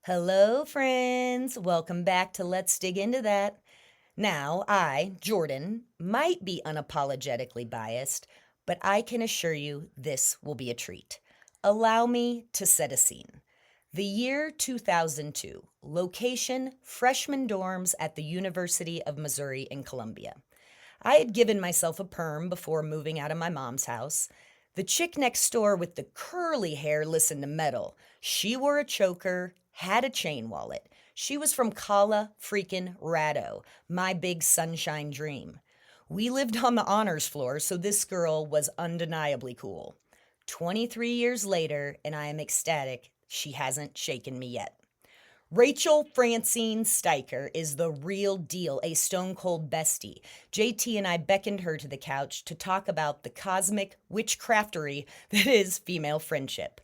Hello, friends. Welcome back to Let's Dig Into That. Now, I, Jordan, might be unapologetically biased, but I can assure you this will be a treat. Allow me to set a scene. The year 2002, location freshman dorms at the University of Missouri in Columbia. I had given myself a perm before moving out of my mom's house. The chick next door with the curly hair listened to metal. She wore a choker, had a chain wallet. She was from Cala freaking Rado, my big sunshine dream. We lived on the honors floor, so this girl was undeniably cool. 23 years later, and I am ecstatic she hasn't shaken me yet. Rachel Francine Steiker is the real deal, a stone cold bestie. JT and I beckoned her to the couch to talk about the cosmic witchcraftery that is female friendship.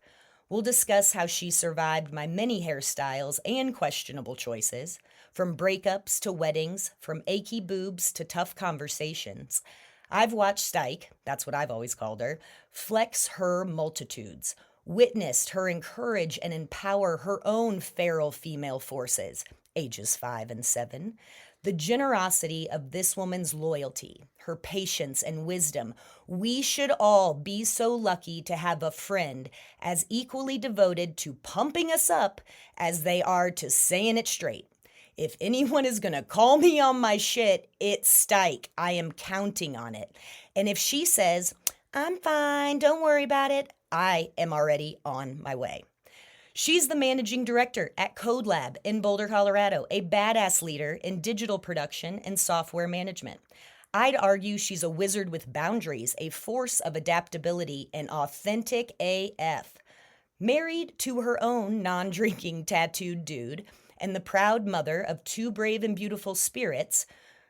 We'll discuss how she survived my many hairstyles and questionable choices, from breakups to weddings, from achy boobs to tough conversations. I've watched Steik, that's what I've always called her, flex her multitudes, witnessed her encourage and empower her own feral female forces, ages 5 and 7. The generosity of this woman's loyalty, her patience and wisdom. We should all be so lucky to have a friend as equally devoted to pumping us up as they are to saying it straight. If anyone is going to call me on my shit, it's Steik. I am counting on it. And if she says, I'm fine, don't worry about it, I am already on my way. She's the managing director at Code Lab in Boulder, Colorado, a badass leader in digital production and software management. I'd argue she's a wizard with boundaries, a force of adaptability, and authentic AF. Married to her own non-drinking tattooed dude, and the proud mother of 2 brave and beautiful spirits.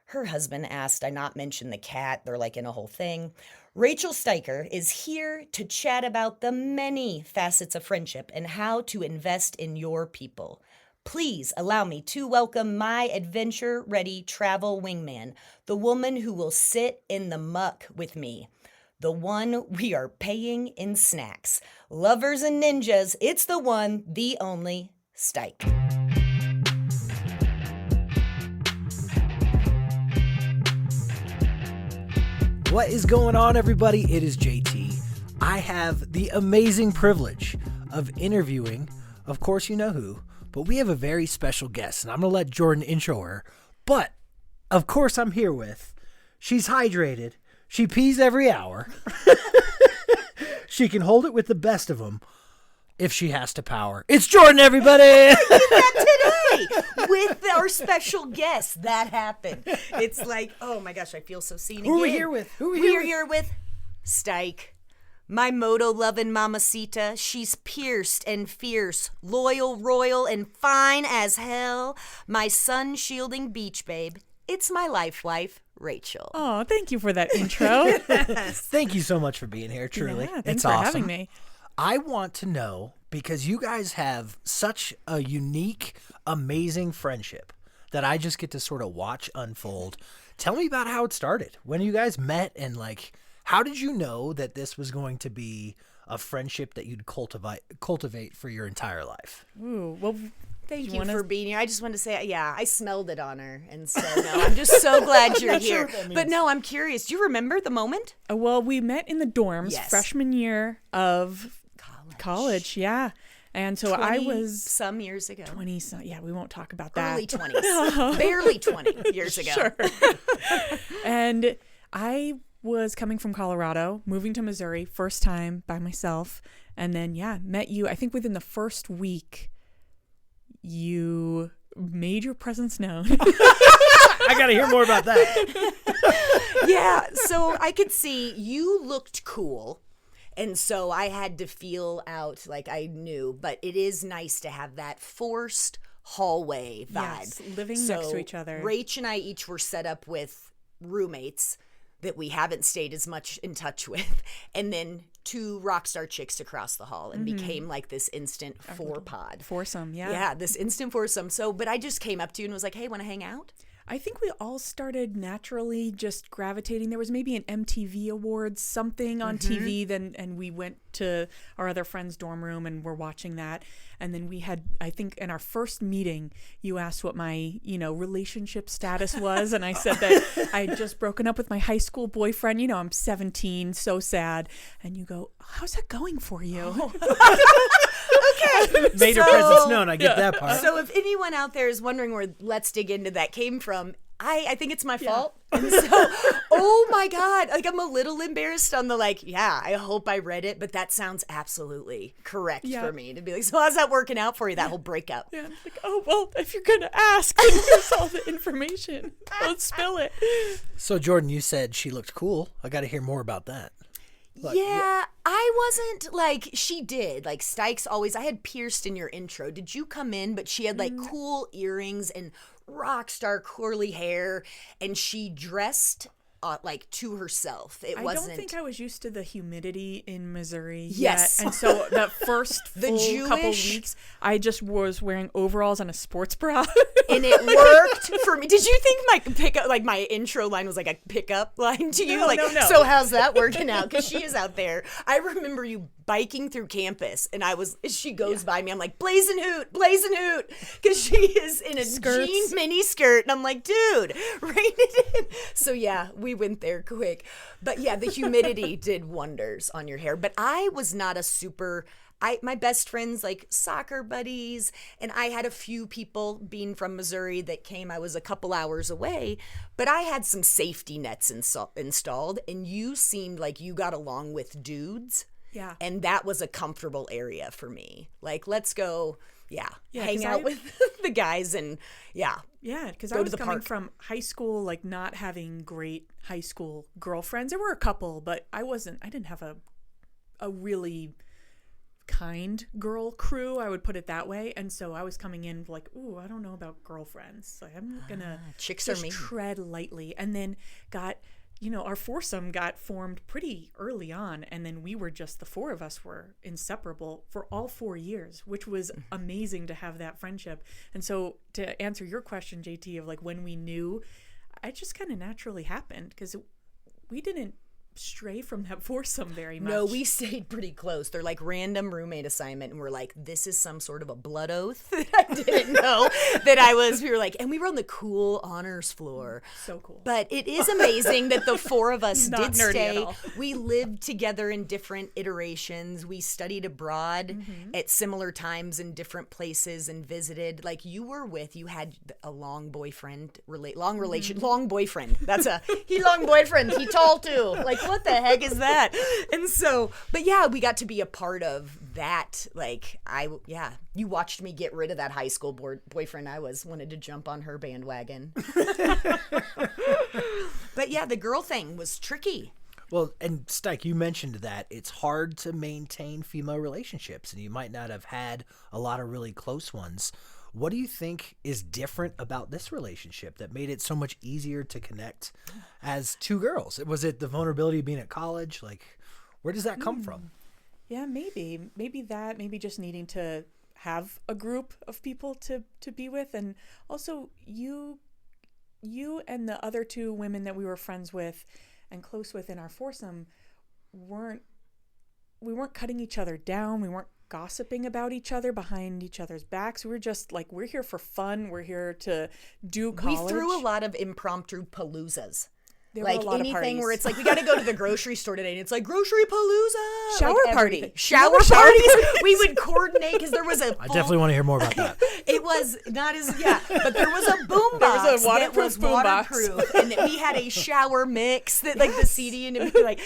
Her husband asked I not mention the cat. They're like in a whole thing. Rachel Steiker is here to chat about the many facets of friendship and how to invest in your people. Please allow me to welcome my adventure-ready travel wingman, the woman who will sit in the muck with me, the one we are paying in snacks. Lovers and ninjas, it's the one, the only, Steik. What is going on, everybody? It is JT. I have the amazing privilege of interviewing, of course you know who, but we have a very special guest, and I'm going to let Jordan intro her. But, of course I'm here with, she's hydrated, she pees every hour, she can hold it with the best of them if she has to power. It's Jordan, everybody! I did that today with our special guest. That happened. It's like, oh my gosh, I feel so seen again. Who are we here with? We are here with Steik, my moto-loving mamacita. She's pierced and fierce, loyal, royal, and fine as hell. My sun-shielding beach babe. It's my life wife, Rachel. Oh, thank you for that intro. Thank you so much for being here, truly. Yeah, thanks it's for awesome. having me. I want to know, because you guys have such a unique, amazing friendship that I just get to sort of watch unfold. Tell me about how it started, when you guys met, and like, how did you know that this was going to be a friendship that you'd cultivate for your entire life? Ooh, well, Thank you for being here. I just wanted to say, yeah, I smelled it on her. And so, no, I'm just so glad you're here. Sure but no, I'm curious. Do you remember the moment? well, we met in the dorms Yes. freshman year of college. Yeah. And so I was some years ago. 20, yeah, we won't talk about that. Early 20s. Barely 20 years ago. Sure. And I was coming from Colorado, moving to Missouri, first time by myself. And then, yeah, met you. I think within the first week, you made your presence known. I got to hear more about that. Yeah, so I could see you looked cool. And so I had to feel out like I knew. But it is nice to have that forced hallway vibe. Yes, living next to each other. Rach and I each were set up with roommates that we haven't stayed as much in touch with. And then 2 rock star chicks across the hall and became like this instant four-pod. Foursome, yeah. Yeah, this instant foursome. So, but I just came up to you and was like, hey, want to hang out? I think we all started naturally just gravitating. There was maybe an MTV Awards, something on TV, and we went to our other friend's dorm room and we're watching that. And then we had, I think in our first meeting, you asked what my, relationship status was. And I said that I had just broken up with my high school boyfriend. I'm 17, so sad. And you go, how's that going for you? Okay. Made her presence known. I get that part. So if anyone out there is wondering where Let's Dig Into That came from, I think it's my fault. And so, oh my God, like I'm a little embarrassed on the I hope I read it, but that sounds absolutely correct for me to be like, so how's that working out for you, that whole breakup? Yeah, like, oh, well, if you're going to ask, then here's all the information. Let's spill it. So Jordan, you said she looked cool. I got to hear more about that. I wasn't she did. Steik's always, I had pierced in your intro. Did you come in? But she had cool earrings and rock star curly hair, and she dressed to herself. It wasn't. I don't think I was used to the humidity in Missouri Yes. yet. And so that first full couple Jewish- weeks, I just was wearing overalls and a sports bra. And it worked for me. Did you think my pickup, my intro line was like a pickup line to you? No, no. So how's that working out? Because she is out there. I remember you biking through campus, and she goes by me. I'm like, blazing hoot, because she is in a jean mini skirt, and I'm like, dude, rein it in. So yeah, we went there quick. But yeah, the humidity did wonders on your hair. But I was not a super. My best friends, soccer buddies, and I had a few people being from Missouri that came. I was a couple hours away, but I had some safety nets installed, and you seemed like you got along with dudes. Yeah. And that was a comfortable area for me. Let's go, hang 'cause out with the guys and, Yeah, because I Go to was the coming park. from high school, not having great high school girlfriends. There were a couple, but I didn't have a really kind girl crew, I would put it that way. And so I was coming in ooh, I don't know about girlfriends. I'm gonna chicks are just me. tread lightly. And then got, our foursome got formed pretty early on, and then we were just, the four of us were inseparable for all 4 years, which was amazing to have that friendship. And so to answer your question, JT, of when we knew, it just kind of naturally happened because we didn't stray from that foursome very much. No, we stayed pretty close. They're random roommate assignment, and we're this is some sort of a blood oath that I didn't know that we were and we were on the cool honors floor. So cool. But it is amazing that the four of us Not did nerdy stay. at all. We lived together in different iterations. We studied abroad at similar times in different places and visited. You had a long boyfriend, long relation, long boyfriend. That's he long boyfriend. He tall too. What the heck is that? And so, but yeah, we got to be a part of that. You watched me get rid of that high school boyfriend. I wanted to jump on her bandwagon. But yeah, the girl thing was tricky. Well, and Steik, you mentioned that it's hard to maintain female relationships, and you might not have had a lot of really close ones. What do you think is different about this relationship that made it so much easier to connect as two girls? Was it the vulnerability of being at college? Where does that come from? Yeah, maybe just needing to have a group of people to be with. And also you and the other two women that we were friends with and close with in our foursome we weren't cutting each other down. We weren't gossiping about each other behind each other's backs. We were just we're here for fun. We're here to do college. We threw a lot of impromptu paloozas. There were a lot of anything parties. where it's we got to go to the grocery store today, and it's grocery palooza. Shower party. Everything. Shower parties. We would coordinate because there was I definitely want to hear more about that. It was not as but there was a boom There was box a waterproof that was boom box. waterproof, and that we had a shower mix that the CD, and it'd be but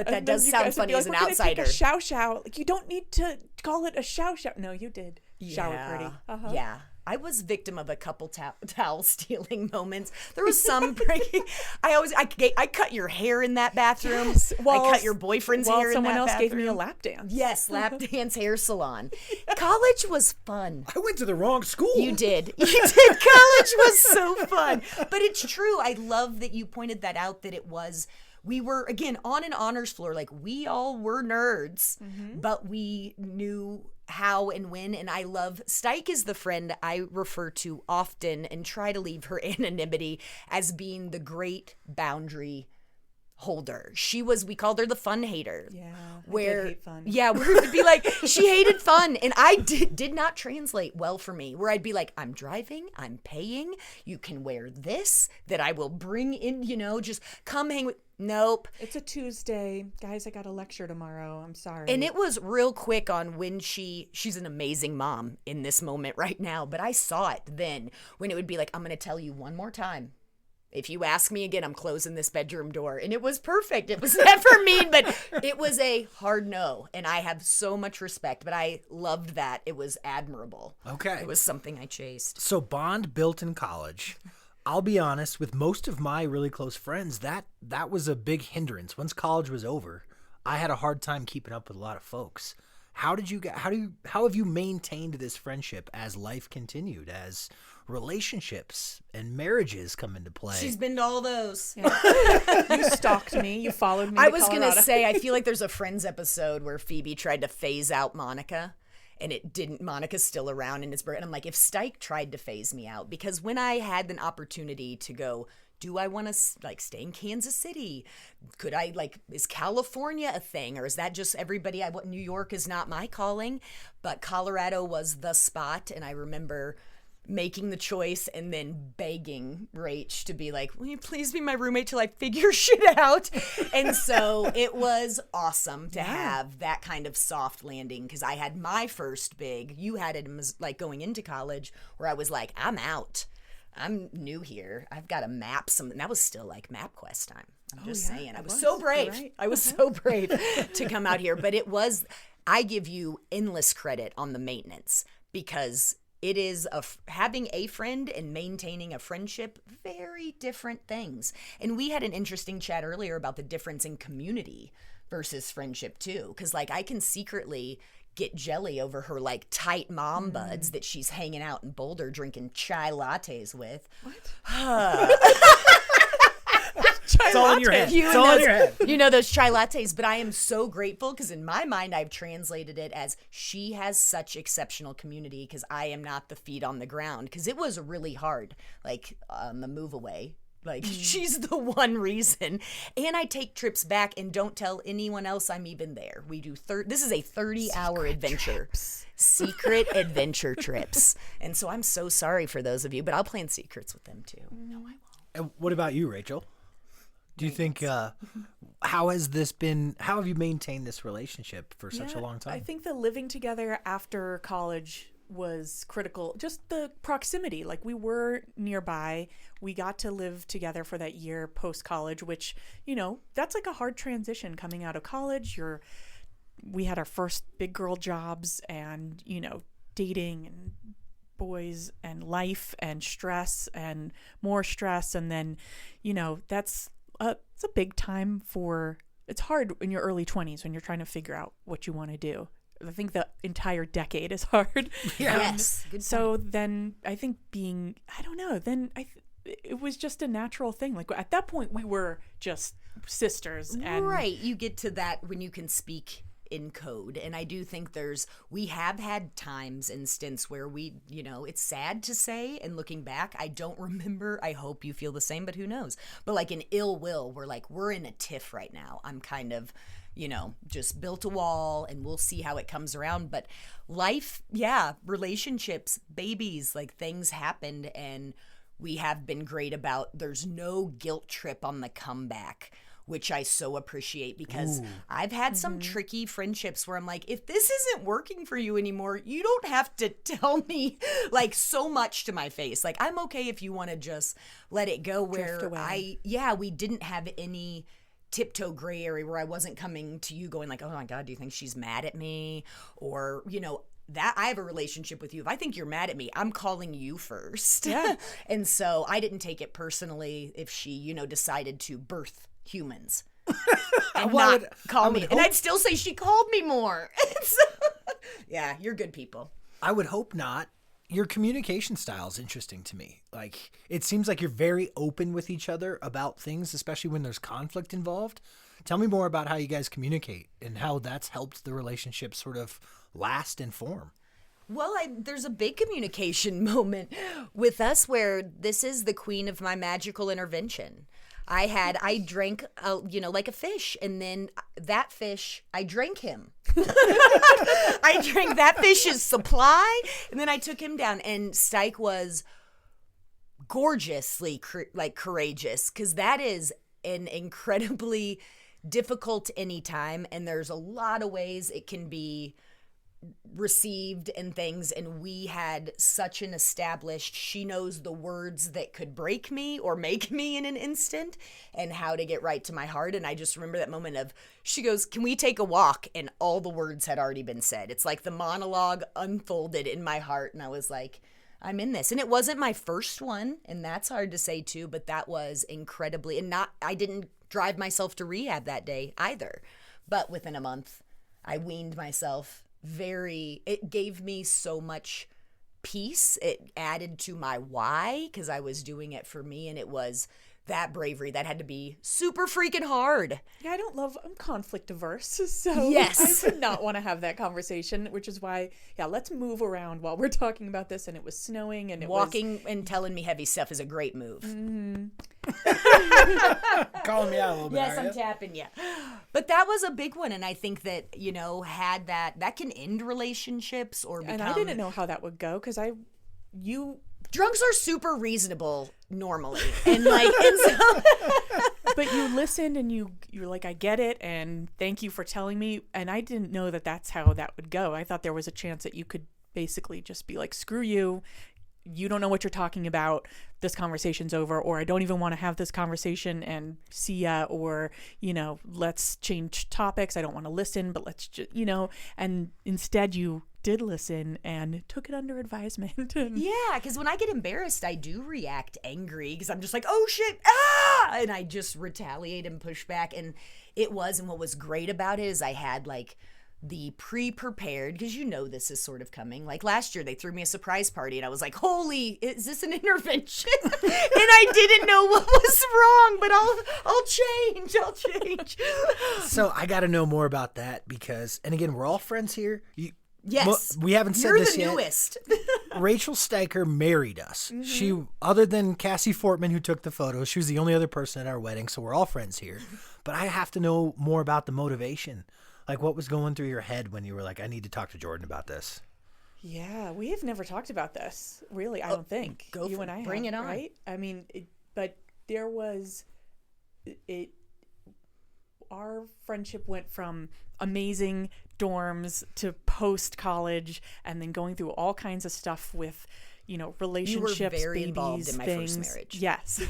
that And does then you sound guys would funny be as an "We're gonna outsider. Take a show. You don't need to call it a show. No, you did. Shower party. Uh-huh. Yeah. I was victim of a couple towel stealing moments. There was some breaking. I cut your hair in that bathroom. Yes, I cut your boyfriend's while hair in someone that else bathroom. gave me a lap dance. Yes, lap dance hair salon. College was fun. I went to the wrong school. You did. College was so fun. But it's true. I love that you pointed that out, that we were, again, on an honors floor. We all were nerds, but we knew how and when, and I love Steik is the friend I refer to often and try to leave her anonymity as being the great boundary holder. We called her the fun hater. Yeah, where I did hate fun. Yeah, where it would be like she hated fun, and I did not translate well for me. Where I'd be like, I'm driving, I'm paying, you can wear this that I will bring in, just come hang with. Nope. It's a Tuesday. Guys, I got a lecture tomorrow. I'm sorry. And it was real quick on when she's an amazing mom in this moment right now, but I saw it then when it would be like, I'm going to tell you one more time. If you ask me again, I'm closing this bedroom door. And it was perfect. It was never mean, but it was a hard no. And I have so much respect, but I loved that. It was admirable. Okay. It was something I chased. So bond built in college. I'll be honest, with most of my really close friends, that was a big hindrance. Once college was over, I had a hard time keeping up with a lot of folks. How have you maintained this friendship as life continued, as relationships and marriages come into play? She's been to all those. Yeah. You stalked me. You followed me. I to was going to Colorado. say, I feel like there's a Friends episode where Phoebe tried to phase out Monica. And it didn't. Monica's still around in Pittsburgh. And I'm like, if Steik tried to phase me out, because when I had an opportunity to go, do I want to stay in Kansas City? Could I is California a thing? Or is that just everybody? New York is not my calling, but Colorado was the spot. And I remember making the choice and then begging Rach to be like, will you please be my roommate till I figure shit out? And so it was awesome to have that kind of soft landing, because I had my first big, you had it going into college, where I was like, I'm out. I'm new here. I've got to map something. That was still like MapQuest time. I'm just saying. I was so brave. Right. I was so brave to come out here. But I give you endless credit on the maintenance, because it is having a friend and maintaining a friendship, very different things. And we had an interesting chat earlier about the difference in community versus friendship too. Because I can secretly get jelly over her tight mom buds that she's hanging out in Boulder drinking chai lattes with. What? It's all in your head. It's all in your head. You know those chai lattes, but I am so grateful, because in my mind I've translated it as she has such exceptional community, because I am not the feet on the ground, because it was really hard, on the move away. She's the one reason. And I take trips back and don't tell anyone else I'm even there. We do this is a 30-hour adventure. Secret adventure trips. And so I'm so sorry for those of you, but I'll plan secrets with them too. No, I won't. And what about you, Rachel? Do you think how have you maintained this relationship for such a long time? I think the living together after college was critical. Just the proximity. We were nearby. We got to live together for that year post-college, which, that's a hard transition coming out of college. We had our first big girl jobs and, dating and boys and life and stress and more stress. And then, it's a big time it's hard in your early 20s when you're trying to figure out what you want to do. I think the entire decade is hard. Yes. Good so then I think it was just a natural thing. At that point we were just sisters. And right. You get to that when you can speak in code. And I do think we have had times and stints where it's sad to say, and looking back, I don't remember, I hope you feel the same, but who knows? But an ill will, we're in a tiff right now. I'm kind of, just built a wall, and we'll see how it comes around. But life, relationships, babies, things happened, and we have been great about, there's no guilt trip on the comeback, which I so appreciate, because I've had some tricky friendships where I'm like, if this isn't working for you anymore, you don't have to tell me so much to my face. I'm okay if you want to just let it go, where we didn't have any tiptoe gray area where I wasn't coming to you going oh my God, do you think she's mad at me? Or, that I have a relationship with you. If I think you're mad at me, I'm calling you first. Yeah. And so I didn't take it personally if she, decided to birth humans and not call me. And I'd still say she called me more. So, yeah, you're good people. I would hope not. Your communication style is interesting to me. It seems like you're very open with each other about things, especially when there's conflict involved. Tell me more about how you guys communicate and how that's helped the relationship sort of last and form? Well, there's a big communication moment with us where this is the queen of my magical intervention. I drank, like a fish, and then that fish, I drank him. I drank that fish's supply, and then I took him down, and Steik was gorgeously, courageous, because that is an incredibly difficult anytime, and there's a lot of ways it can be received and things, and we had such an established, she knows the words that could break me or make me in an instant and how to get right to my heart. And I just remember that moment of, she goes, can we take a walk? And all the words had already been said. It's like the monologue unfolded in my heart, and I was like, I'm in this. And it wasn't my first one, and that's hard to say too, but that was incredibly, and I didn't drive myself to rehab that day either, but within a month I weaned myself. It gave me so much peace. It added to my why, because I was doing it for me, and it was that bravery that had to be super freaking hard. Yeah, I'm conflict averse, so yes. I did not want to have that conversation, which is why, let's move around while we're talking about this. And it was snowing, and walking and telling me heavy stuff is a great move. Mm-hmm. Calling me out a little bit. Yes, I'm tapping you. But that was a big one, and I think that, had that can end relationships or become... And I didn't know how that would go, because drunks are super reasonable normally, and so but you listened, and you're like, I get it, and thank you for telling me. And I didn't know that that's how that would go. I thought there was a chance that you could basically just be like, screw you, you don't know what you're talking about, this conversation's over, or I don't even want to have this conversation, and see ya, or let's change topics, I don't want to listen, but let's just and instead you did listen and took it under advisement. Yeah, because when I get embarrassed, I do react angry, because I'm just like, oh shit, and I just retaliate and push back. And what was great about it is I had the pre-prepared, because this is sort of coming. Like last year, they threw me a surprise party, and I was like, holy, is this an intervention? And I didn't know what was wrong, but I'll change. So I got to know more about that, because, and again, we're all friends here. Yes. We haven't said You're this the yet. newest. Rachel Steiker married us. Mm-hmm. She, other than Cassie Fortman, who took the photos, she was the only other person at our wedding, so we're all friends here. But I have to know more about the motivation. Like, what was going through your head when you were like, I need to talk to Jordan about this? Yeah, we have never talked about this, really, I don't think. Bring it on. Right? I mean, but there was, our friendship went from amazing dorms to post-college, and then going through all kinds of stuff with, relationships, you were very babies, involved in my things. first marriage. Yes.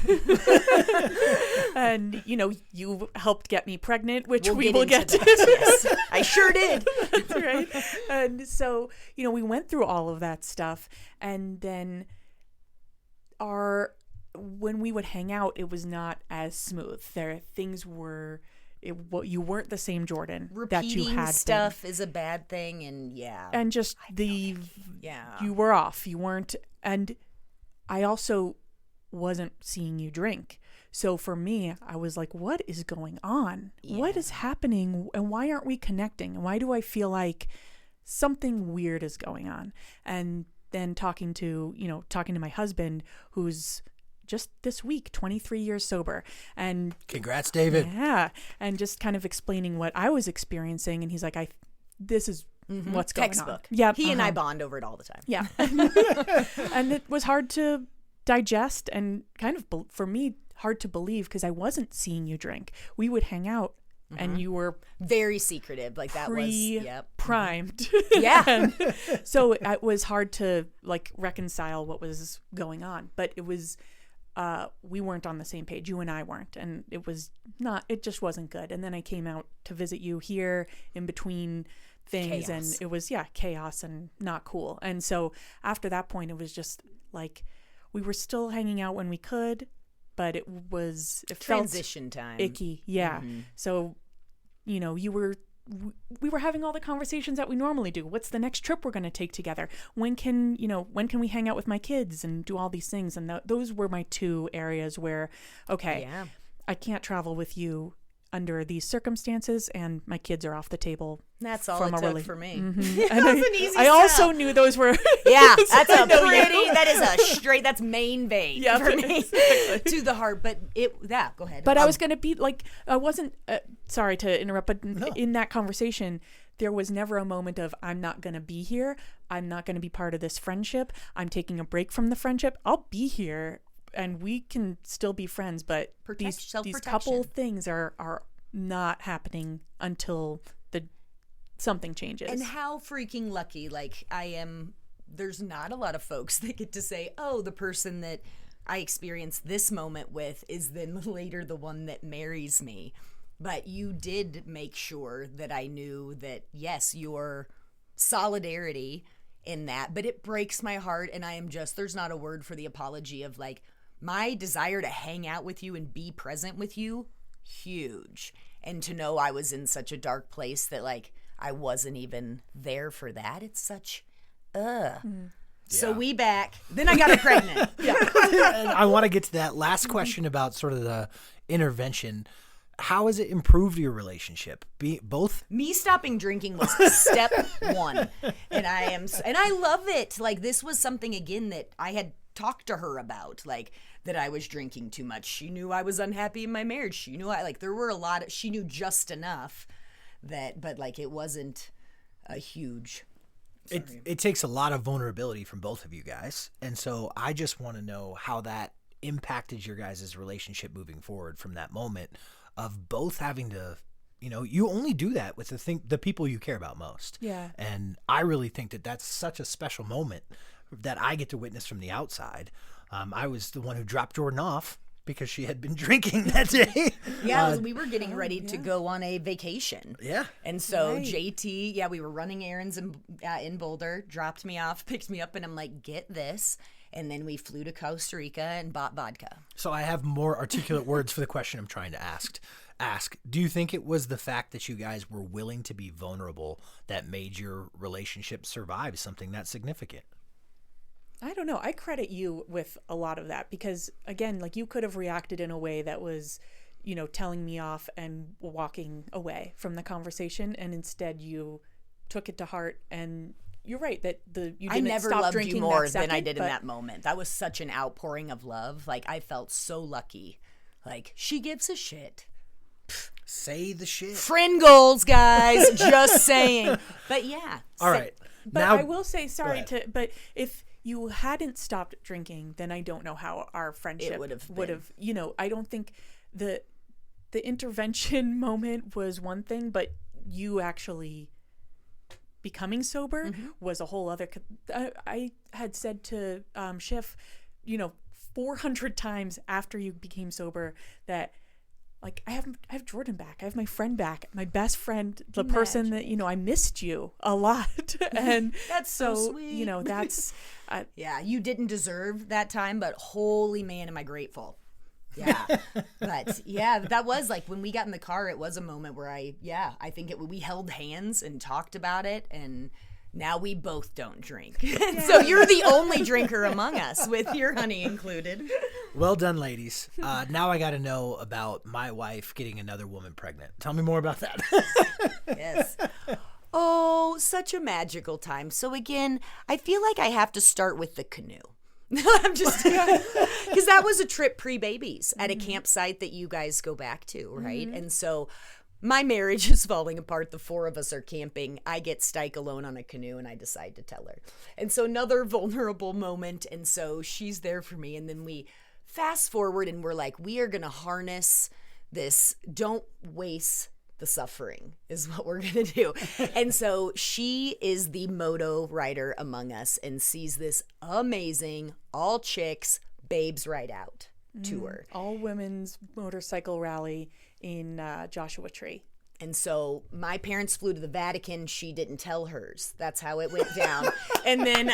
And, you helped get me pregnant, which we'll we will get to. Yes, I sure did. That's right. And so, we went through all of that stuff, and then when we would hang out, it was not as smooth. Things were... you weren't the same Jordan that you had. Repeating stuff is a bad thing, and and just you were off. You weren't, and I also wasn't seeing you drink. So for me, I was like, what is going on? Yeah. What is happening? And why aren't we connecting? And why do I feel like something weird is going on? And then talking to my husband, who's just this week, 23 years sober. And congrats, David. Yeah. And just kind of explaining what I was experiencing. And he's like, this is what's going Textbook. on. Yeah. He and I bond over it all the time. Yeah. And it was hard to digest, and kind of, for me, hard to believe, because I wasn't seeing you drink. We would hang out, and you were very secretive. Like that was primed. Yeah. And so it was hard to reconcile what was going on. But it was... we weren't on the same page. You and I weren't. And it just wasn't good. And then I came out to visit you here in between things. Chaos. And it was, chaos and not cool. And so after that point, it was just like, we were still hanging out when we could, but it transition felt time. Icky. Yeah. Mm-hmm. So, we were having all the conversations that we normally do. What's the next trip we're going to take together? When can we hang out with my kids and do all these things? And those were my two areas where, I can't travel with you. under these circumstances, and my kids are off the table. That's all from it a took rela- for me. Mm-hmm. That was an easy I sell. also knew those were Yeah, that's a know you. pretty. That is a straight. That's main vein Yeah, for me exactly. to the heart. But go ahead. But I was going to be like, I wasn't, sorry to interrupt, but No. in that conversation, there was never a moment of, I'm not going to be here. I'm not going to be part of this friendship. I'm taking a break from the friendship. I'll be here and we can still be friends. But these couple things are not happening until something changes. And how freaking lucky, like, I am. There's not a lot of folks that get to say, oh, the person that I experienced this moment with is then later the one that marries me. But you did make sure that I knew that, yes, your solidarity in that, but it breaks my heart. And I am just, there's not a word for the apology of, like, my desire to hang out with you and be present with you, huge. And to know I was in such a dark place that, like, I wasn't even there for that. It's such, So we back. Then I got her pregnant. And I want to get to that last question about sort of the intervention. How has it improved your relationship? Both? Me stopping drinking was step one. And I love it. Like, this was something, again, that I had talked to her about, like, that I was drinking too much. She knew I was unhappy in my marriage. She knew there were she knew just enough but like, it wasn't a huge. It takes a lot of vulnerability from both of you guys. And so I just want to know how that impacted your guys' relationship moving forward from that moment of both having to, you only do that with the people you care about most. Yeah. And I really think that that's such a special moment that I get to witness from the outside. I was the one who dropped Jordan off because she had been drinking that day. Yeah, we were getting ready to go on a vacation. Yeah. And so Right. JT, we were running errands in Boulder, dropped me off, picked me up, and I'm like, get this. And then we flew to Costa Rica and bought vodka. So I have more articulate words for the question I'm trying to ask. Do you think it was the fact that you guys were willing to be vulnerable that made your relationship survive something that significant? I don't know. I credit you with a lot of that because, again, like, you could have reacted in a way that was, telling me off and walking away from the conversation. And instead you took it to heart. And you're right that you didn't I never stop loved drinking you more that second, than I did in that moment. That was such an outpouring of love. Like, I felt so lucky. Like, she gives a shit. Say the shit. Friend goals, guys. Just saying. But yeah. All right. But now, I will say, sorry ahead. but if you hadn't stopped drinking, then I don't know how our friendship would have I don't think the intervention moment was one thing, but you actually becoming sober was a whole other. I had said to Schiff, 400 times after you became sober that, like, I have Jordan back. I have my friend back, my best friend, the person that, I missed you a lot. And That's so sweet. That's, yeah, you didn't deserve that time, but holy man, am I grateful. Yeah. But yeah, that was like, when we got in the car, it was a moment where I think we held hands and talked about it, and now we both don't drink. So you're the only drinker among us, with your honey included. well done, ladies. Now I got to know about my wife getting another woman pregnant. Tell me more about that. Yes. Oh, such a magical time. So again, I feel like I have to start with the canoe. I'm just, because that was a trip pre-babies at a campsite that you guys go back to, right? And so my marriage is falling apart. The four of us are camping. I get Steik alone on a canoe, and I decide to tell her. And so another vulnerable moment. And so she's there for me. And then we fast forward, and we're like, we are going to harness this. Don't waste the suffering is what we're going to do. And so she is the moto rider among us and sees this amazing all chicks babes ride out tour. all women's motorcycle rally in Joshua Tree. And so my parents flew to the Vatican. She didn't tell hers. That's how it went down. And then,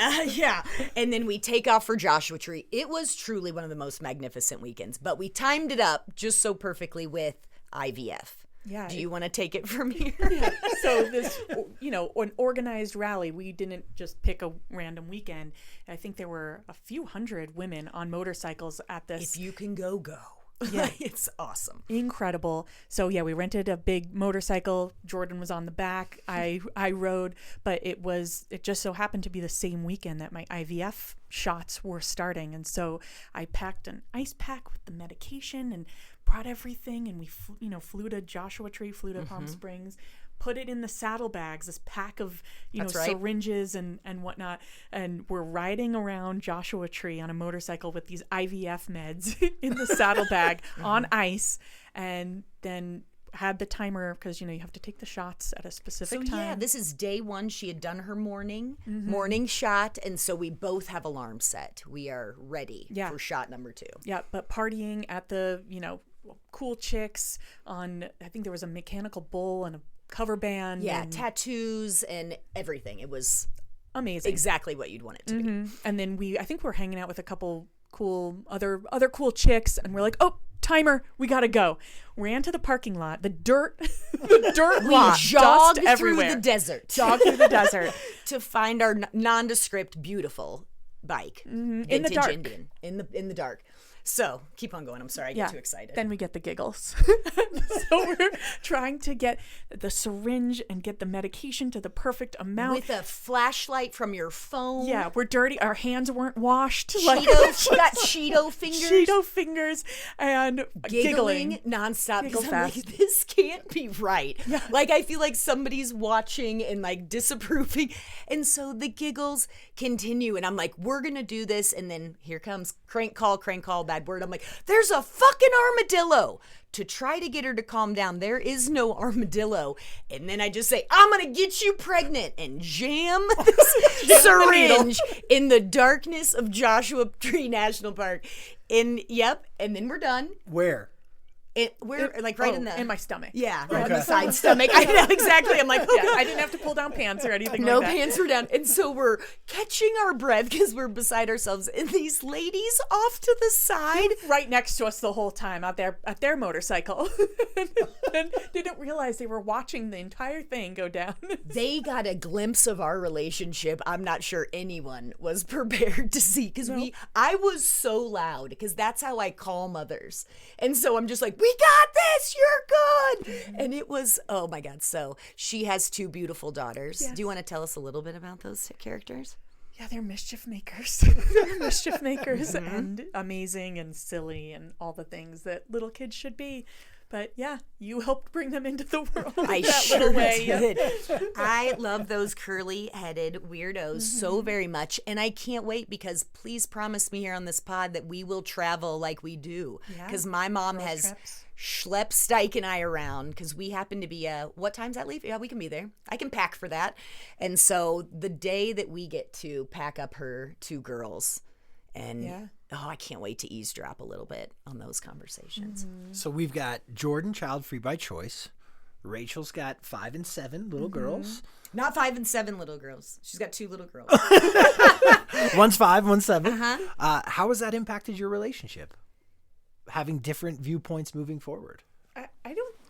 and then we take off for Joshua Tree. It was truly one of the most magnificent weekends, but we timed it up just so perfectly with IVF. Yeah. Do you want to take it from here? Yeah. So this, an organized rally. We didn't just pick a random weekend. I think there were a few hundred women on motorcycles at this. If you can go, go. Yeah. It's awesome. Incredible. So yeah, we rented a big motorcycle. Jordan was on the back. I rode, but it just so happened to be the same weekend that my IVF shots were starting, and so I packed an ice pack with the medication and brought everything, and we flew to Joshua Tree, flew to Palm Springs, put it in the saddlebags, this pack of syringes and whatnot, and we're riding around Joshua Tree on a motorcycle with these IVF meds in the saddlebag on ice, and then had the timer because you have to take the shots at a specific time. Yeah, this is day 1. She had done her morning shot, and so we both have alarms set. We are ready for shot number 2. Yeah, but partying at the cool chicks on, I think there was a mechanical bull and a cover band. Yeah, and tattoos and everything. It was amazing. Exactly what you'd want it to be. And then I think we're hanging out with a couple cool other cool chicks, and we're like, oh, timer, we gotta go. Ran to the parking lot, the dirt lot, jogged dust through everywhere. the desert. Jogged through the desert to find our nondescript, beautiful bike, in the dark, Indian, in the dark. So keep on going. I'm sorry, I get too excited. Then we get the giggles. So we're trying to get the syringe and get the medication to the perfect amount. With a flashlight from your phone. Yeah, we're dirty. Our hands weren't washed. Got Cheeto fingers. Cheeto fingers and giggling nonstop. Giggle I'm like, fest. this can't be right. Yeah. Like, I feel like somebody's watching and like disapproving. And so the giggles continue. And I'm like, we're going to do this. And then here comes crank call, bad word. I'm like, there's a fucking armadillo. To try to get her to calm down, there is no armadillo. And then I just say, I'm going to get you pregnant, and jam this syringe in the darkness of Joshua Tree National Park. And then we're done. Where? We're like right in my stomach. Yeah, right on the side stomach. I know exactly. I'm like, I didn't have to pull down pants or anything no like that. pants were down. And so we're catching our breath because we're beside ourselves. And these ladies off to the side, right next to us the whole time out there at their motorcycle, and didn't realize they were watching the entire thing go down. They got a glimpse of our relationship. I'm not sure anyone was prepared to see because I was so loud because that's how I call mothers. And so I'm just like, we got this, you're good. And it was, oh my God. So she has 2 beautiful daughters. Yes. Do you want to tell us a little bit about those characters? Yeah, they're mischief makers. They're mischief makers and amazing and silly and all the things that little kids should be. But yeah, you helped bring them into the world. I that sure little way. did. I love those curly-headed weirdos so very much, and I can't wait because please promise me here on this pod that we will travel like we do. Because my mom has schlepped Steik and I around because we happen to be what time's that leave? Yeah, we can be there. I can pack for that. And so the day that we get to pack up her 2 girls, and I can't wait to eavesdrop a little bit on those conversations. So we've got Jordan, child free by choice. Rachel's got 5 and 7 little girls. Not 5 and 7 little girls. She's got 2 little girls. One's 5, one's 7. How has that impacted your relationship? Having different viewpoints moving forward.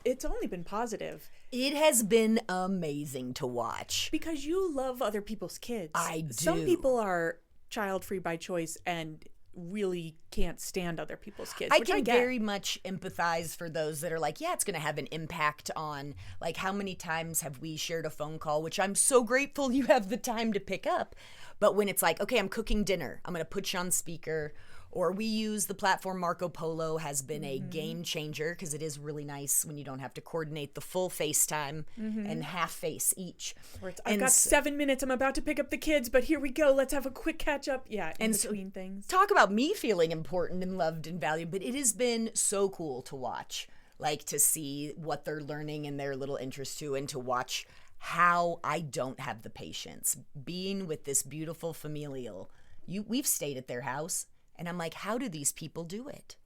It's only been positive. It has been amazing to watch. Because you love other people's kids. I do. Some people are child free by choice and really can't stand other people's kids. I which can I get. very much empathize for those that are like, yeah, it's going to have an impact on, like, how many times have we shared a phone call, which I'm so grateful you have the time to pick up. But when it's like, okay, I'm cooking dinner, I'm going to put you on speaker. Or we use the platform Marco Polo, has been a game changer because it is really nice when you don't have to coordinate the full FaceTime and half face each. Or it's, I've got 7 minutes, I'm about to pick up the kids, but here we go, let's have a quick catch up. Yeah, in between things. Talk about me feeling important and loved and valued, but it has been so cool to watch, like to see what they're learning in their little interest too, and to watch how I don't have the patience. Being with this beautiful familial, we've stayed at their house. And I'm like, how do these people do it?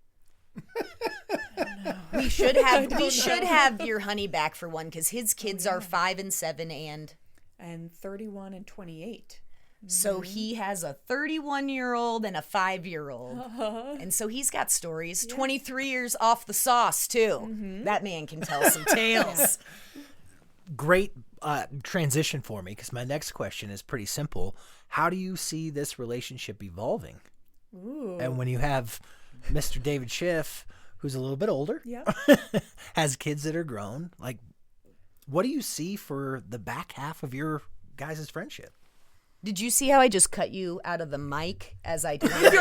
We should have your honey back for one because his kids are 5 and 7 and 31 and 28. So he has a 31-year-old and a 5-year-old. And so he's got stories. 23 years off the sauce, too. That man can tell some tales. Great transition for me because my next question is pretty simple. How do you see this relationship evolving? Ooh. And when you have Mr. David Schiff, who's a little bit older, Yeah. has kids that are grown. Like, what do you see for the back half of your guys' friendship? Did you see how I just cut you out of the mic as I told you? Did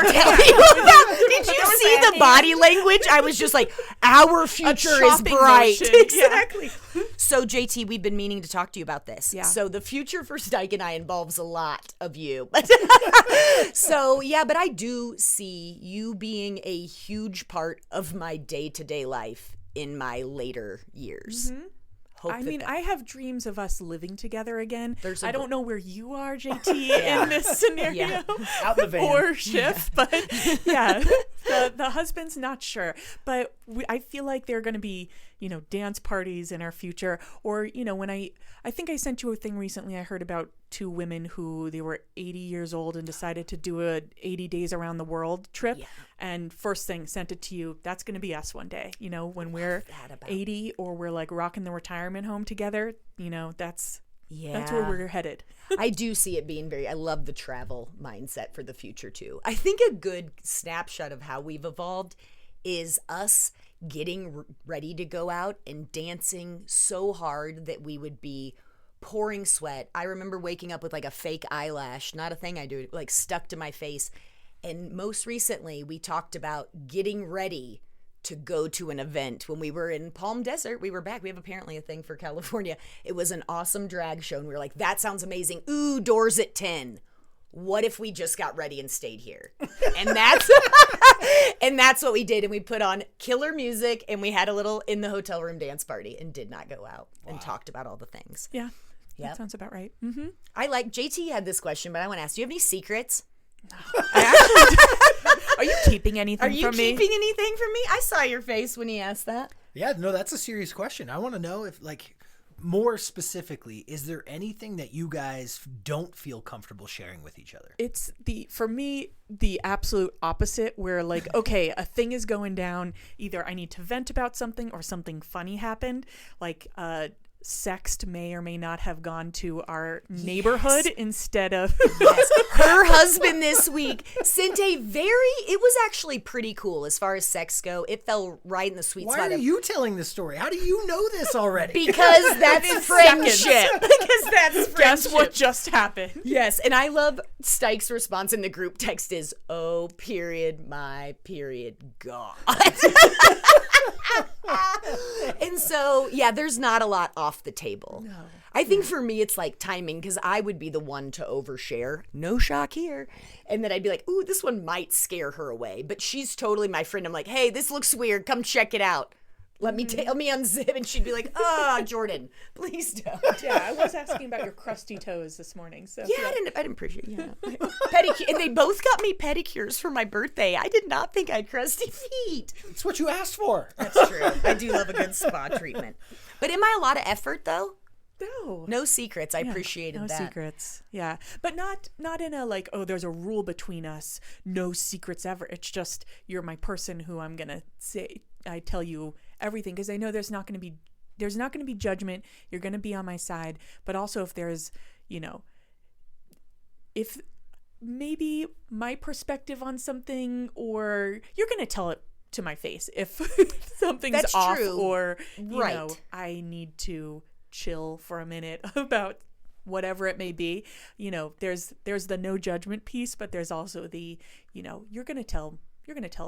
you see the body language? I was just like, our future is bright. Exactly. So, JT, we've been meaning to talk to you about this. Yeah. So the future for Steik and I involves a lot of you. So, yeah, but I do see you being a huge part of my day-to-day life in my later years. Mm-hmm. Hope I mean, I have dreams of us living together again. I don't know where you are, JT, in this scenario. Out in the van. Or shift, but yeah, the husband's not sure. But I feel like there are going to be, dance parties in our future. Or, when I think I sent you a thing recently, I heard about two women who they were 80 years old and decided to do a 80 days around the world trip. Yeah. And first thing, sent it to you. That's going to be us one day, when we're 80 or we're like rocking the retirement home together, that's where we're headed. I do see it being I love the travel mindset for the future too. I think a good snapshot of how we've evolved is us getting ready to go out and dancing so hard that we would be pouring sweat. I remember waking up with like a fake eyelash, not a thing I do, like stuck to my face. And most recently, we talked about getting ready to go to an event. When we were in Palm Desert, we were back. We have apparently a thing for California. It was an awesome drag show, and we were like, that sounds amazing. Ooh, doors at 10. What if we just got ready and stayed here? And that's and that's what we did. And we put on killer music, and we had a little in the hotel room dance party and did not go out and talked about all the things. Yeah, that sounds about right. Mm-hmm. JT had this question, but I want to ask, do you have any secrets? Are you keeping anything from me? Are you keeping anything from me? I saw your face when he asked that. Yeah, no, that's a serious question. I want to know if, more specifically, is there anything that you guys don't feel comfortable sharing with each other? It's for me, the absolute opposite where okay, a thing is going down. Either I need to vent about something or something funny happened. Sext may or may not have gone to our neighborhood instead of her husband this week sent it was actually pretty cool as far as sex go. It fell right in the sweet spot. Why are you telling this story? How do you know this already? Because that's friendship. Because that's friendship. Guess what just happened? Yes, and I love Steik's response in the group text is, oh, period, my period, God. And so, yeah, there's not a lot off the table. No. I think for me, it's like timing, because I would be the one to overshare. No shock here. And then I'd be like, ooh, this one might scare her away. But she's totally my friend. I'm like, hey, this looks weird. Come check it out. Let me unzip. And she'd be like, Jordan, please don't. Yeah, I was asking about your crusty toes this morning. So yeah, I didn't appreciate it. Pedicure, and they both got me pedicures for my birthday. I did not think I had crusty feet. It's what you asked for. That's true. I do love a good spa treatment. But am I a lot of effort, though? No secrets. I appreciated that. No secrets. Yeah. But not in a there's a rule between us. No secrets ever. It's just you're my person who I'm going to say, I tell you everything, because I know there's not going to be judgment. You're going to be on my side. But also if there's, if maybe my perspective on something, or you're going to tell it to my face if something's That's off true. Or, I need to chill for a minute about whatever it may be. There's the no judgment piece, but there's also the, you're going to tell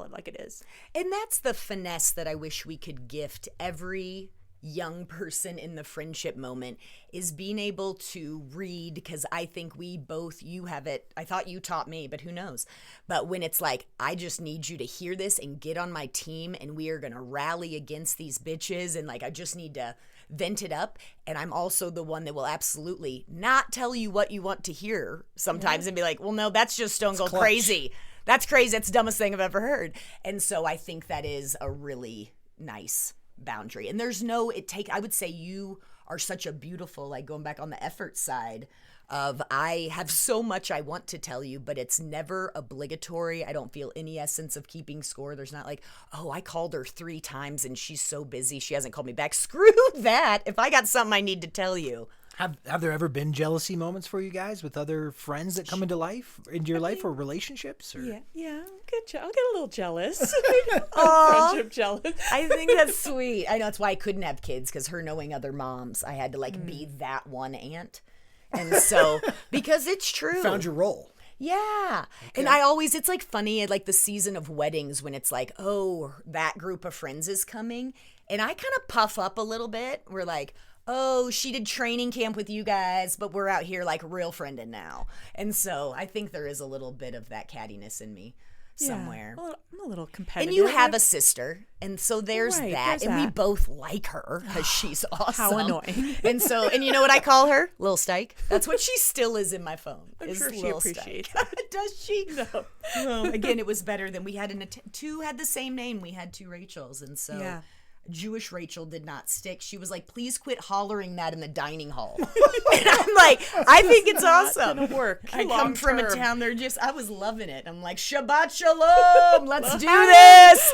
it like it is. And that's the finesse that I wish we could gift every young person in the friendship moment, is being able to read, because I think you have it. I thought you taught me, but who knows? But when it's like, I just need you to hear this and get on my team, and we are going to rally against these bitches, and I just need to vent it up. And I'm also the one that will absolutely not tell you what you want to hear sometimes and be like, well, no, that's just stone cold crazy. That's crazy. That's the dumbest thing I've ever heard. And so I think that is a really nice boundary. And there's I would say you are such a beautiful, going back on the effort side, of I have so much I want to tell you, but it's never obligatory. I don't feel any essence of keeping score. There's not like, oh, I called her 3 times and she's so busy she hasn't called me back. Screw that. If I got something I need to tell you. Have there ever been jealousy moments for you guys with other friends that come into your life or relationships? Or? Yeah. I'll get a little jealous. Friendship jealous. I think that's sweet. I know that's why I couldn't have kids, because her knowing other moms, I had to like be that one aunt. And so, because it's true. Found your role. Yeah. Okay. And I always, it's like funny at like the season of weddings when it's like, oh, that group of friends is coming. And I kind of puff up a little bit. We're like, oh, she did training camp with you guys, but we're out here like real friendin' now. And so I think there is a little bit of that cattiness in me somewhere. I'm a little competitive. And you have a sister, and so there's Right, that. there's And we that. both like her because she's awesome. How annoying. And you know what I call her? Lil Steik. That's what she still is in my phone. I'm is sure she Lil appreciates Steik. Does she? No. Well, again, it was better than we had two had the same name. We had 2 Rachels, and so Yeah. Jewish Rachel did not stick. She was like, please quit hollering that in the dining hall. And I'm like, I think it's awesome. Gonna work. I come long from a term. town, I was loving it. I'm like, Shabbat Shalom, let's do this.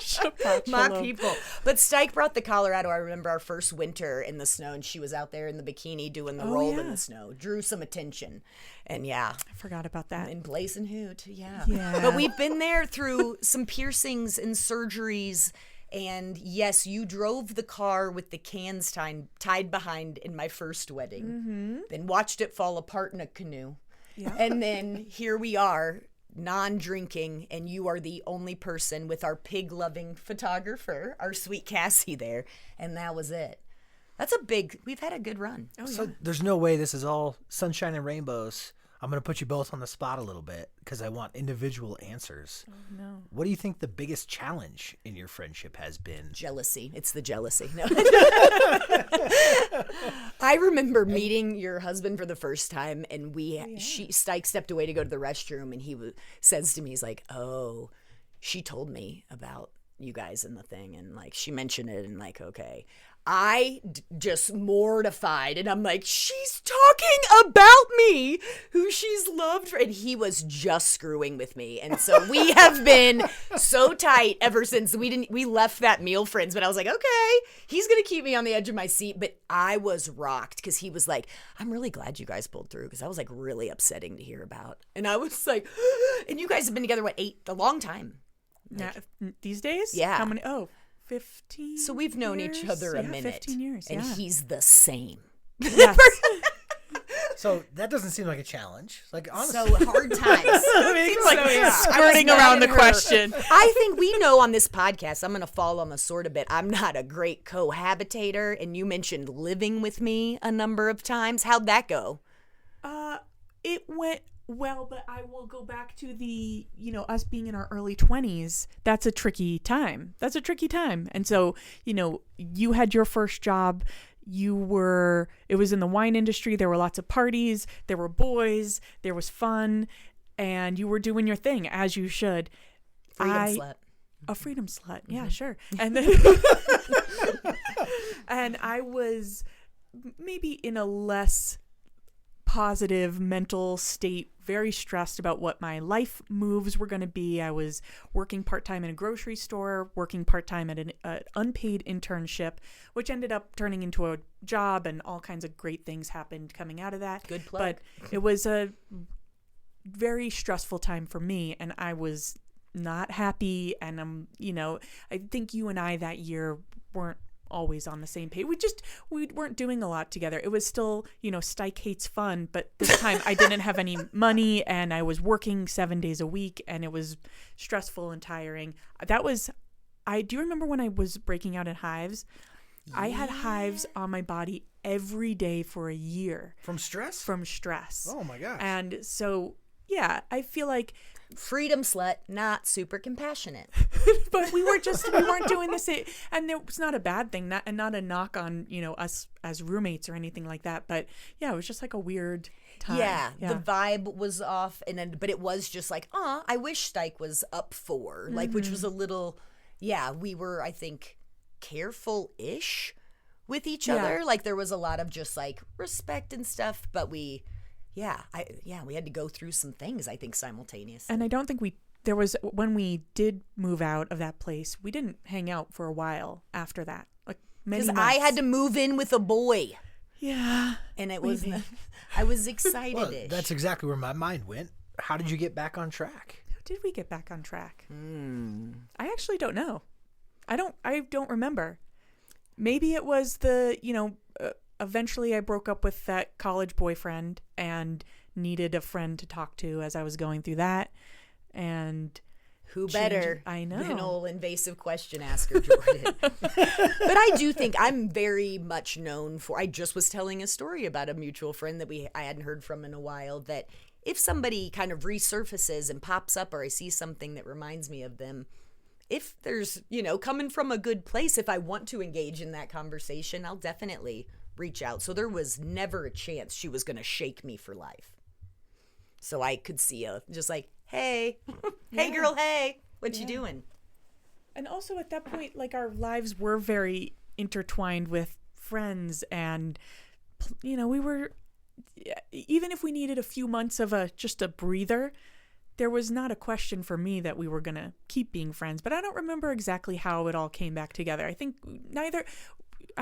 Shabbat My shalom. people. But Steik brought the Colorado. I remember our first winter in the snow, and she was out there in the bikini doing the roll in yeah. the snow. Drew some attention. And yeah, I forgot about that. and Blazing Hoot, yeah. Yeah. But we've been there through some piercings and surgeries. And yes, you drove the car with the cans tied behind in my first wedding, then watched it fall apart in a canoe. Yeah. And then here we are, non-drinking, and you are the only person with our pig-loving photographer, our sweet Cassie there. And that was it. We've had a good run. So there's no way this is all sunshine and rainbows. I'm going to put you both on the spot a little bit because I want individual answers. Oh, no. What do you think the biggest challenge in your friendship has been? Jealousy. It's the jealousy. No. I remember meeting your husband for the first time, and Steik stepped away to go to the restroom, and he says to me, he's like, oh, she told me about you guys and the thing, and like she mentioned it, and like, okay. I just mortified, and I'm like, she's talking about me, who she's loved, and he was just screwing with me, and so we have been so tight ever since we left that meal, friends. But I was like, okay, he's gonna keep me on the edge of my seat. But I was rocked because he was like, I'm really glad you guys pulled through, because that was like really upsetting to hear about, and I was like, and you guys have been together a long time. Now, these days? Yeah. How many? Oh, 15 So we've known each years? other a Yeah, minute. 15 years, And yeah. he's the same. Yes. So that doesn't seem like a challenge. Like, honestly. So hard times. Skirting around the question. I think we know on this podcast, I'm going to fall on the sword a bit. I'm not a great cohabitator. And you mentioned living with me a number of times. How'd that go? It went well, but I will go back to the, us being in our early 20s. That's a tricky time. And so, you had your first job. It was in the wine industry. There were lots of parties. There were boys. There was fun. And you were doing your thing, as you should. Freedom slut. A freedom slut. Yeah, sure. And then, and I was maybe in a less positive mental state, very stressed about what my life moves were going to be. I was working part-time in a grocery store, working part-time at an unpaid internship, which ended up turning into a job, and all kinds of great things happened coming out of that. Good plug. But it was a very stressful time for me, and I was not happy. And I think you and I that year weren't always on the same page. We weren't doing a lot together. It was still, Steik hates fun, but this time I didn't have any money, and I was working 7 days a week, and it was stressful and tiring. Do you remember when I was breaking out in hives? Yeah. I had hives on my body every day for a year. From stress? From stress. Oh my gosh. And so, yeah, I feel like Freedom slut, not super compassionate. but we weren't doing the same, and it was not a bad thing, not a knock on us as roommates or anything like that. But yeah, it was just like a weird time. Yeah, the vibe was off, but it was just like, I wish Steik was up for, like, which was a little, we were, I think, careful-ish with each other. Like, there was a lot of just like respect and stuff, but we we had to go through some things, I think, simultaneously. And I don't think when we did move out of that place, we didn't hang out for a while after that. Like many Because months. I had to move in with a boy. Yeah. And it was, I was excited. Well, that's exactly where my mind went. How did you get back on track? How did we get back on track? I actually don't know. I don't remember. Maybe it was eventually I broke up with that college boyfriend and needed a friend to talk to as I was going through that. And who better I know. than old invasive question asker Jordan? But I do think I'm very much known for, I just was telling a story about a mutual friend that I hadn't heard from in a while, that if somebody kind of resurfaces and pops up, or I see something that reminds me of them, if there's, coming from a good place, if I want to engage in that conversation, I'll definitely reach out. So there was never a chance she was going to shake me for life. So I could see just like, hey, hey girl, hey, what you doing? And also at that point, like, our lives were very intertwined with friends, and we were, even if we needed a few months of just a breather, there was not a question for me that we were going to keep being friends. But I don't remember exactly how it all came back together. I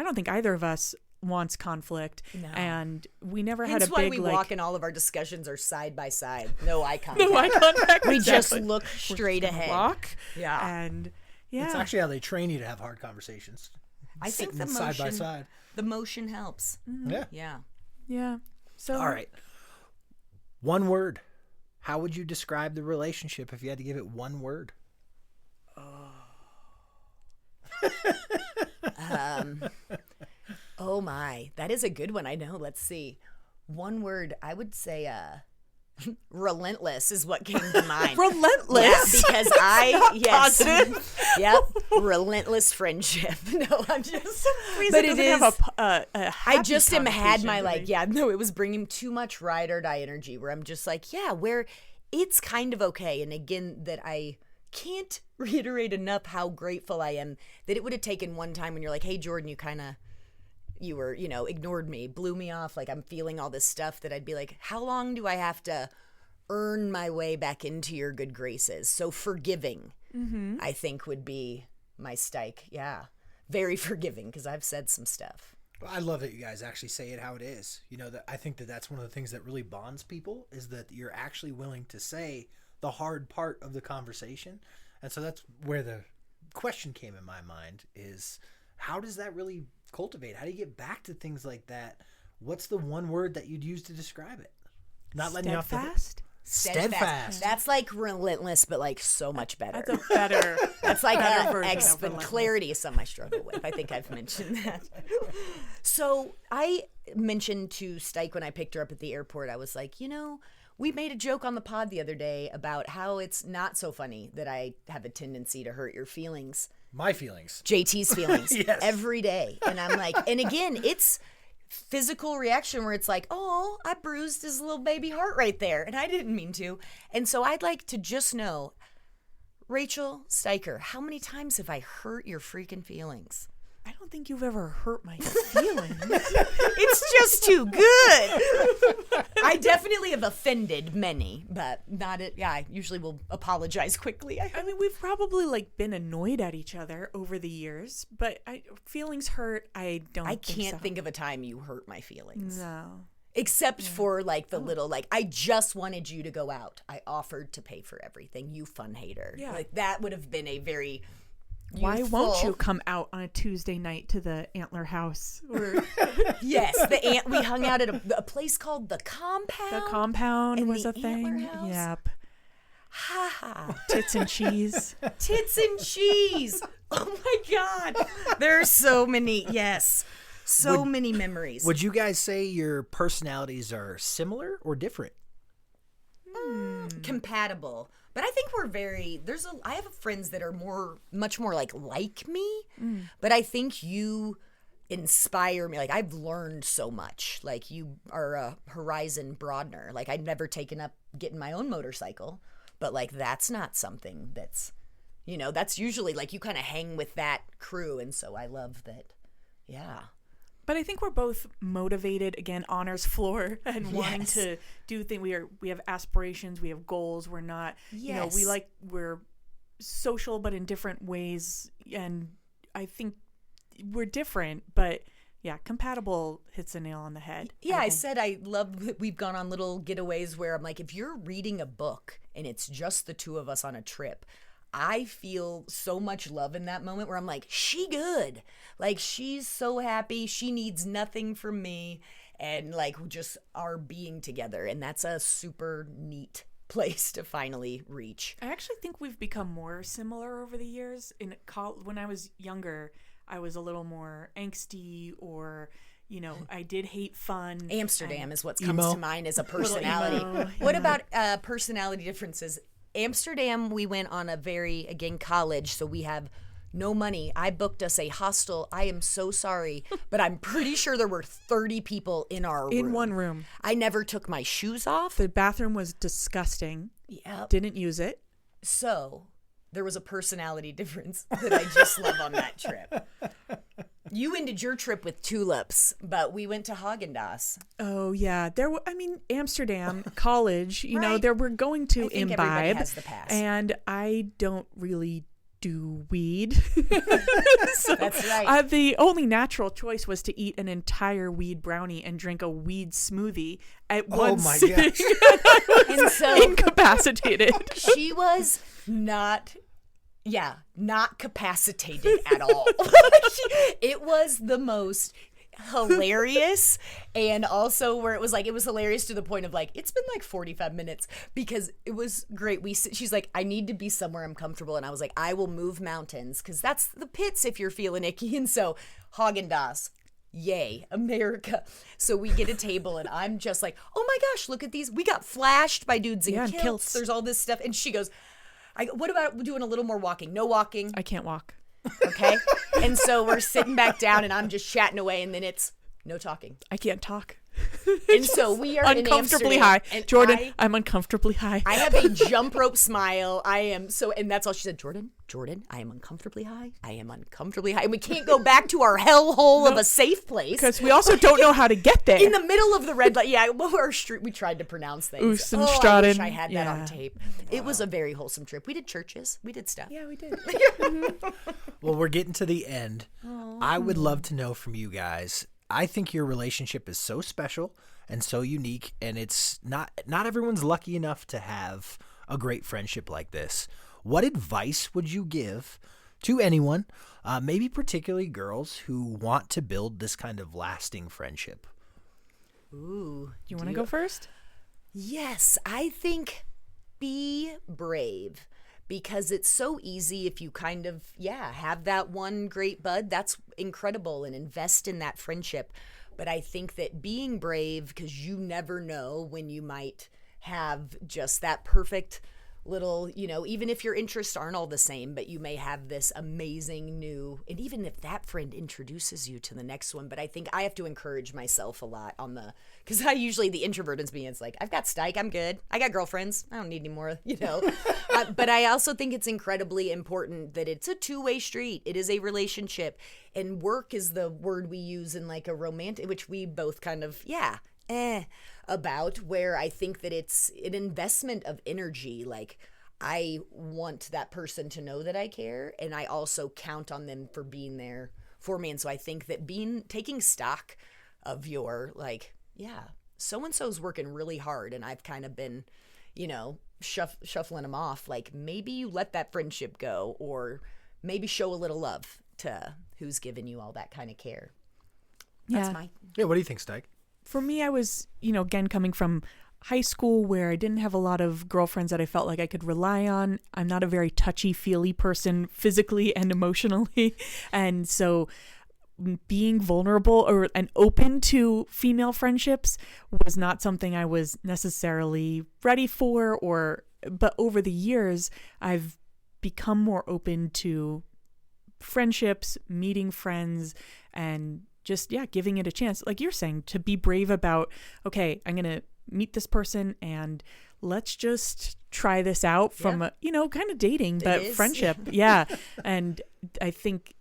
don't think either of us wants conflict. No. And we never had a big, why we walk and all of our discussions are side by side. No eye contact. No eye contact. We exactly. just look straight ahead. Walk. Yeah. And yeah. It's actually how they train you to have hard conversations. I think the motion, side by side. The motion helps. Mm-hmm. Yeah. Yeah. Yeah. So all right. One word. How would you describe the relationship if you had to give it one word? Oh my, that is a good one. I know. Let's see. One word, I would say relentless is what came to mind. Relentless? Yeah, because Positive. Yep, relentless friendship. No, I'm just, but it is. Have a I just had my it was bringing too much ride or die energy where I'm just like, where it's kind of okay. And again, that I can't reiterate enough how grateful I am that it would have taken one time when you're like, hey, Jordan, you were, ignored me, blew me off. Like, I'm feeling all this stuff that I'd be like, how long do I have to earn my way back into your good graces? So forgiving, I think, would be my Steik. Yeah. Very forgiving, because I've said some stuff. Well, I love that you guys actually say it how it is. That I think that's one of the things that really bonds people, is that you're actually willing to say the hard part of the conversation. And so that's where the question came in my mind, is how does that really cultivate? How do you get back to things like that? What's the one word that you'd use to describe it? Not letting you off the hook. Steadfast. That's like relentless, but like so much better. That's a better. That's like version of clarity is something I struggle with. I think I've mentioned that. So I mentioned to Steik when I picked her up at the airport, I was like, we made a joke on the pod the other day about how it's not so funny that I have a tendency to hurt your feelings. My feelings. JT's feelings. Yes. Every day. And I'm like, and again, it's physical reaction where it's like, oh, I bruised his little baby heart right there, and I didn't mean to. And so I'd like to just know, Rachel Steiker, how many times have I hurt your freaking feelings? I don't think you've ever hurt my feelings. It's just too good. I definitely have offended many, but not it. Yeah, I usually will apologize quickly. I mean, we've probably been annoyed at each other over the years, but feelings hurt. I can't think of a time you hurt my feelings. No. Except for the little, I just wanted you to go out. I offered to pay for everything. You fun hater. Yeah. That would have been a very Why won't you come out on a Tuesday night to the Antler House? Yes, we hung out at a place called The Compound. The Compound was a thing. Antler House. Yep. Ha ha. Tits and cheese. Tits and cheese. Oh my God. There's so many. Yes. Many memories. Would you guys say your personalities are similar or different? Compatible. But I think we're I have friends that are much more like me. But I think you inspire me. I've learned so much. You are a horizon broadener. I'd never taken up getting my own motorcycle, but that's not something that's, that's usually you kind of hang with that crew. And so I love that. Yeah. But I think we're both motivated, again, honors floor, and wanting Yes. to do things. We have aspirations, we have goals. We're not, Yes. we're social, but in different ways. And I think we're different, but yeah, compatible hits the nail on the head. Yeah, I think. said I love that we've gone on little getaways where I'm like, if you're reading a book and it's just the two of us on a trip, I feel so much love in that moment where I'm like, she good. Like, she's so happy. She needs nothing from me. And like, just our being together. And that's a super neat place to finally reach. I actually think we've become more similar over the years. When I was younger, I was a little more angsty, or I did hate fun. Amsterdam is what Emo. comes to mind as a personality. emo, What about personality differences? Amsterdam, we went on again, college, so we have no money. I booked us a hostel. I am so sorry, but I'm pretty sure there were 30 people in our room. In one room. I never took my shoes off. The bathroom was disgusting. Yep. Didn't use it. So there was a personality difference that I just love on that trip. You ended your trip with tulips, but we went to Haagen-Dazs. Oh yeah, Amsterdam college. Right. We're going to I think everybody imbibe, has the pass. and I don't really do weed. So, That's right. the only natural choice was to eat an entire weed brownie and drink a weed smoothie at Oh one my sitting. gosh. And so Incapacitated. she was not capacitated at all. It was the most hilarious, and also where it was hilarious to the point of like, it's been like 45 minutes because it was great. She's like, I need to be somewhere I'm comfortable, and I was like, I will move mountains because that's the pits if you're feeling icky. And so Haagen-Dazs, yay, America. So we get a table and I'm just like, oh my gosh, look at these. We got flashed by dudes in Yeah, and kilts. kilts. There's all this stuff. And she goes, what about doing a little more walking? No walking. I can't walk. Okay. And so we're sitting back down and I'm just chatting away, and then it's no talking. I can't talk. And so we are Uncomfortably in high. Amsterdam, and Jordan, I'm uncomfortably high. I have a jump rope smile. And that's all she said. Jordan, I am uncomfortably high. I am uncomfortably high. And we can't go back to our hellhole of a safe place. Because we also don't know how to get there. In the middle of the red light. Yeah, our street, we tried to pronounce things. I wish Oostenstraden. I had that on Yeah. tape. It was a very wholesome trip. We did churches. We did stuff. Yeah, we did. Well, we're getting to the end. I would love to know from you guys. I think your relationship is so special and so unique, and it's not everyone's lucky enough to have a great friendship like this. What advice would you give to anyone, maybe particularly girls who want to build this kind of lasting friendship? Ooh. Do you want to go first? Yes, I think be brave, because it's so easy if you kind of, have that one great bud. That's incredible, and invest in that friendship. But I think that being brave, because you never know when you might have just that perfect little, even if your interests aren't all the same, but you may have this amazing new, and even if that friend introduces you to the next one. But I think I have to encourage myself a lot because I usually, the introvert in me, it's like, I've got Steik, I'm good. I got girlfriends. I don't need any more, But I also think it's incredibly important that it's a two-way street. It is a relationship, and work is the word we use in like a romantic, which we both kind of, about, where I think that it's an investment of energy. Like, I want that person to know that I care, and I also count on them for being there for me. And so I think that taking stock of your, like, so-and-so's working really hard, and I've kind of been, shuffling them off. Like, maybe you let that friendship go, or maybe show a little love to who's giving you all that kind of care. That's Yeah, what do you think, Steik? For me, I was, again, coming from high school where I didn't have a lot of girlfriends that I felt like I could rely on. I'm not a very touchy-feely person physically and emotionally. And so being vulnerable and open to female friendships was not something I was necessarily ready for, but over the years, I've become more open to friendships, meeting friends, and just, giving it a chance. Like you're saying, to be brave about, okay, I'm going to meet this person and let's just try this out from, kind of dating, but friendship. Yeah. And I think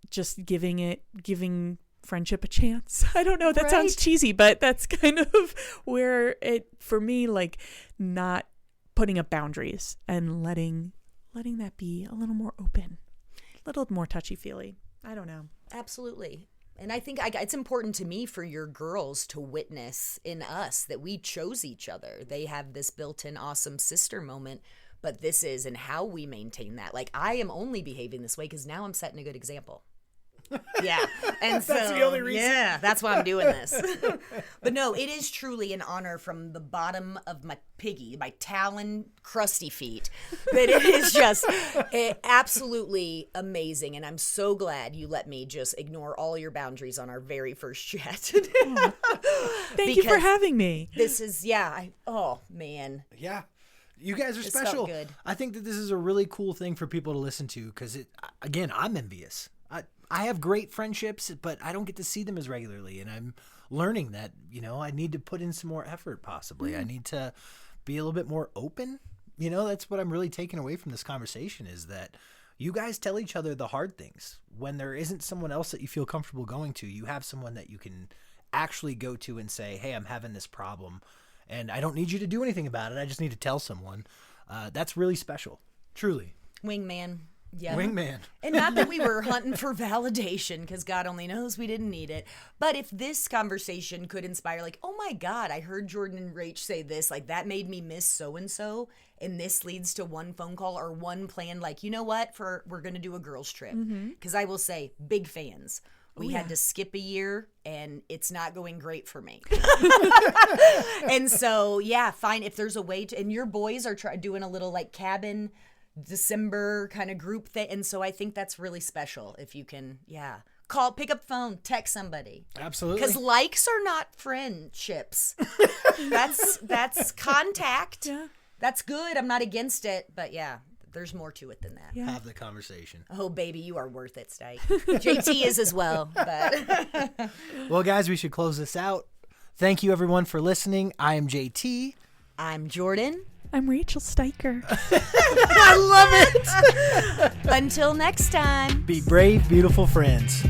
just giving friendship a chance. I don't know. That sounds Right. cheesy, but that's kind of where it, for me, like not putting up boundaries and letting that be a little more open, a little more touchy-feely. I don't know. Absolutely. And I think it's important to me for your girls to witness in us that we chose each other. They have this built-in awesome sister moment, but this is and how we maintain that. Like, I am only behaving this way because now I'm setting a good example. Yeah. And so, That's the only reason. yeah, that's why I'm doing this. But no, it is truly an honor from the bottom of my my talon crusty feet, that it is just absolutely amazing. And I'm so glad you let me just ignore all your boundaries on our very first chat. Thank you for having me. This is, oh man. Yeah. You guys are This special. felt good. I think that this is a really cool thing for people to listen to because, again, I'm envious. I have great friendships, but I don't get to see them as regularly. And I'm learning that, I need to put in some more effort possibly. I need to be a little bit more open. That's what I'm really taking away from this conversation is that you guys tell each other the hard things. When there isn't someone else that you feel comfortable going to, you have someone that you can actually go to and say, hey, I'm having this problem. And I don't need you to do anything about it. I just need to tell someone. That's really special. Truly. Wingman. Yeah. Wingman. And not that we were hunting for validation, because God only knows we didn't need it. But if this conversation could inspire, like, oh my God, I heard Jordan and Rach say this, like that made me miss so-and-so, and this leads to one phone call or one plan, like, you know what, we're going to do a girls trip. Because I will say, big fans. We had to skip a year, and it's not going great for me. And so, yeah, fine. If there's a way to, and your boys are doing a little like cabin December kind of group thing. And so I think that's really special if you can, pick up the phone, text somebody. Absolutely. Because likes are not friendships. That's contact. Yeah. That's good. I'm not against it. But there's more to it than that. Yeah. Have the conversation. Oh, baby, you are worth it, Steik. JT is as well. But Well, guys, we should close this out. Thank you, everyone, for listening. I am JT. I'm Jordan. I'm Rachel Steiker. I love it. Until next time. Be brave, beautiful friends.